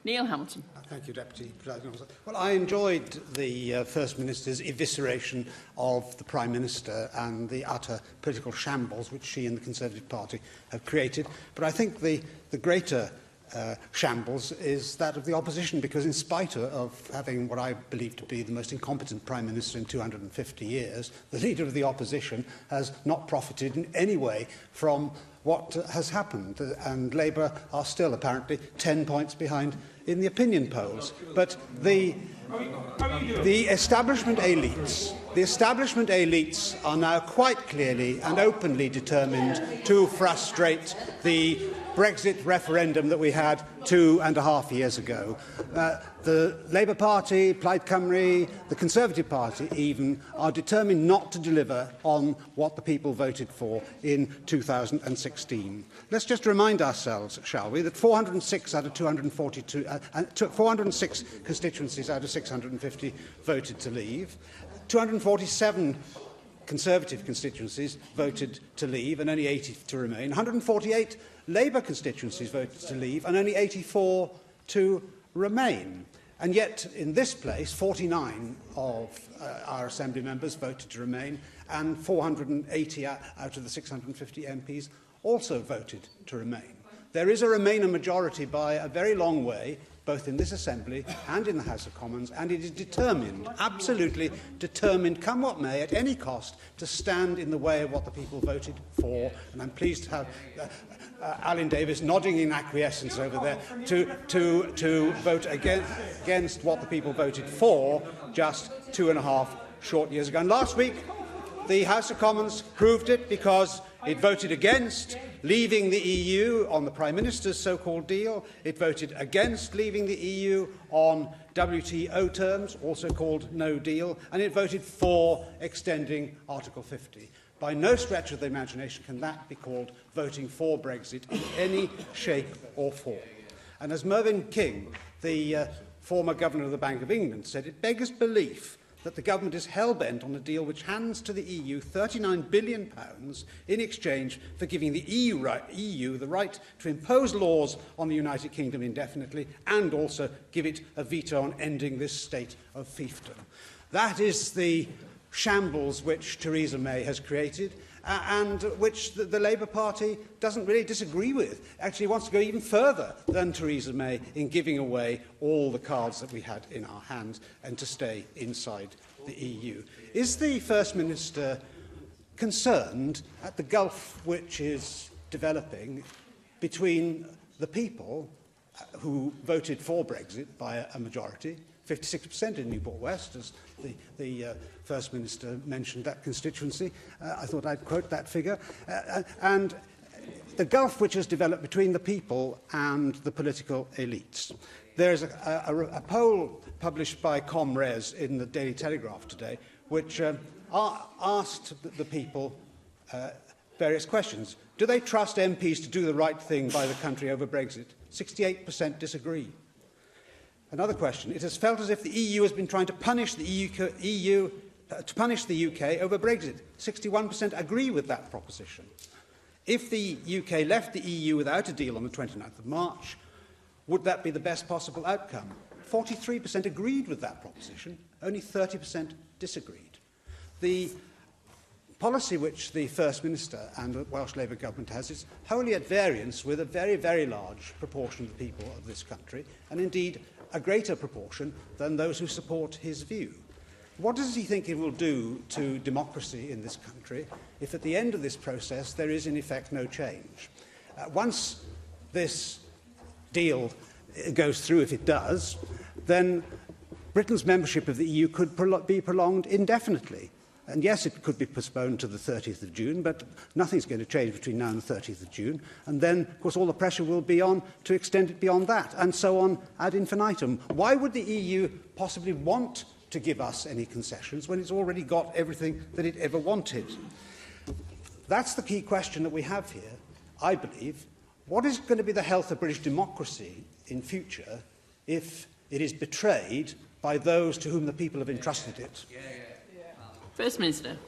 Neil Hamilton. Thank you, Deputy Presiding Officer. Well, I enjoyed the First Minister's evisceration of the Prime Minister and the utter political shambles which she and the Conservative Party have created. But I think the greater shambles is that of the opposition, because in spite of having what I believe to be the most incompetent Prime Minister in 250 years, the Leader of the Opposition has not profited in any way from what has happened, and Labour are still apparently 10 points behind in the opinion polls. But the establishment elites are now quite clearly and openly determined to frustrate the Brexit referendum that we had 2.5 years ago. The Labour Party, Plaid Cymru, the Conservative Party even, are determined not to deliver on what the people voted for in 2016. Let's just remind ourselves, shall we, that 406 out of 242, 406 constituencies out of 650 voted to leave. 247 Conservative constituencies voted to leave and only 80 to remain. 148 Labour constituencies voted to leave and only 84 to remain. And yet, in this place, 49 of our Assembly members voted to remain, and 480 out of the 650 MPs also voted to remain. There is a Remainer majority by a very long way, both in this Assembly and in the House of Commons, and it is determined, absolutely determined, come what may, at any cost, to stand in the way of what the people voted for. And I'm pleased to have Alan Davis nodding in acquiescence over there to vote against what the people voted for just 2.5 short years ago. And last week, the House of Commons proved it, because it voted against leaving the EU on the Prime Minister's so-called deal. It voted against leaving the EU on WTO terms, also called no deal, and it voted for extending Article 50. By no stretch of the imagination can that be called voting for Brexit in any shape or form. And as Mervyn King, the former Governor of the Bank of England, said, it beggars belief that the government is hell-bent on a deal which hands to the EU £39 billion in exchange for giving the EU the right to impose laws on the United Kingdom indefinitely, and also give it a veto on ending this state of fiefdom. That is the shambles which Theresa May has created, and which the Labour Party doesn't really disagree with. Actually wants to go even further than Theresa May in giving away all the cards that we had in our hands and to stay inside the EU. Is the First Minister concerned at the gulf which is developing between the people who voted for Brexit by a majority, 56% in Newport West, as the First Minister mentioned that constituency? I thought I'd quote that figure. And the gulf which has developed between the people and the political elites. There's a poll published by ComRes in the Daily Telegraph today, which asked the people various questions. Do they trust MPs to do the right thing by the country over Brexit? 68% disagree. Another question. It has felt as if the EU has been trying to punish the UK over Brexit. 61% agree with that proposition. If the UK left the EU without a deal on the 29th of March, would that be the best possible outcome? 43% agreed with that proposition. Only 30% disagreed. The policy which the First Minister and the Welsh Labour government has is wholly at variance with a very, very large proportion of the people of this country, and indeed a greater proportion than those who support his view. What does he think it will do to democracy in this country if at the end of this process there is in effect no change? Once this deal goes through, if it does, then Britain's membership of the EU could be prolonged indefinitely. And yes, it could be postponed to the 30th of June, but nothing's going to change between now and the 30th of June. And then, of course, all the pressure will be on to extend it beyond that, and so on ad infinitum. Why would the EU possibly want to give us any concessions when it's already got everything that it ever wanted? That's the key question that we have here, I believe. What is going to be the health of British democracy in future if it is betrayed by those to whom the people have entrusted it? First Minister.